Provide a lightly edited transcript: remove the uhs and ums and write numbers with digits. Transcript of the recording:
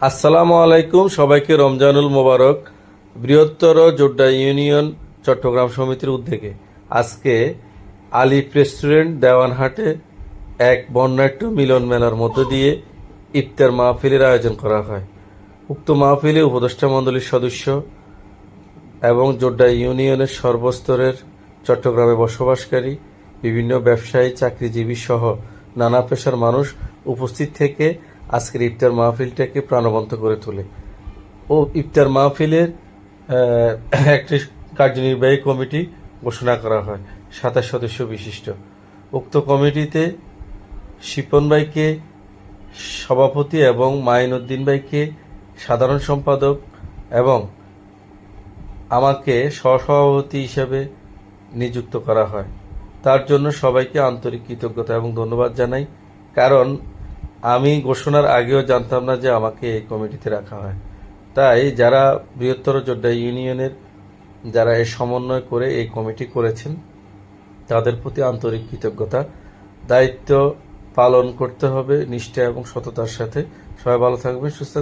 আসসালামু আলাইকুম, সবাইকে রমজানুল মোবারক। বৃহত্তর জোড্ডা ইউনিয়ন চট্টগ্রাম সমিতির উদ্যোগে আজকে আলিফ রেস্টুরেন্ট দেওয়ানহাটে এক বর্ণাঢ্য মিলন মেলার মধ্য দিয়ে ইফতার মাহফিলের আয়োজন করা হয়। উক্ত মাহফিলে উপদেষ্টা মণ্ডলীর সদস্য এবং জোড্ডা ইউনিয়নের সর্বস্তরের চট্টগ্রামে বসবাসকারী বিভিন্ন ব্যবসায়ী, চাকরিজীবী সহ নানা পেশার মানুষ উপস্থিত থেকে আজকের ইফতার মাহফিলটাকে প্রাণবন্ত করে তোলে ও ইফতার মাহফিলের একটি কার্যনির্বাহী কমিটি ঘোষণা করা হয় 27 সদস্য বিশিষ্ট। উক্ত কমিটিতে শিপন ভাইকে সভাপতি এবং মাইনুদ্দিন ভাইকে সাধারণ সম্পাদক এবং আমাকে সহসভাপতি হিসেবে নিযুক্ত করা হয়। তার জন্য সবাইকে আন্তরিক কৃতজ্ঞতা এবং ধন্যবাদ জানাই, কারণ আমি ঘোষণার আগেও জানতাম না যে আমাকে এই কমিটিতে রাখা হয়। তাই যারা বৃহত্তর জোড্ডা ইউনিয়নের যারা এই সমন্বয় করে এই কমিটি করেছেন তাদের প্রতি আন্তরিক কৃতজ্ঞতা। দায়িত্ব পালন করতে হবে নিষ্ঠা এবং সততার সাথে। সবাই ভালো থাকবেন, সুস্থ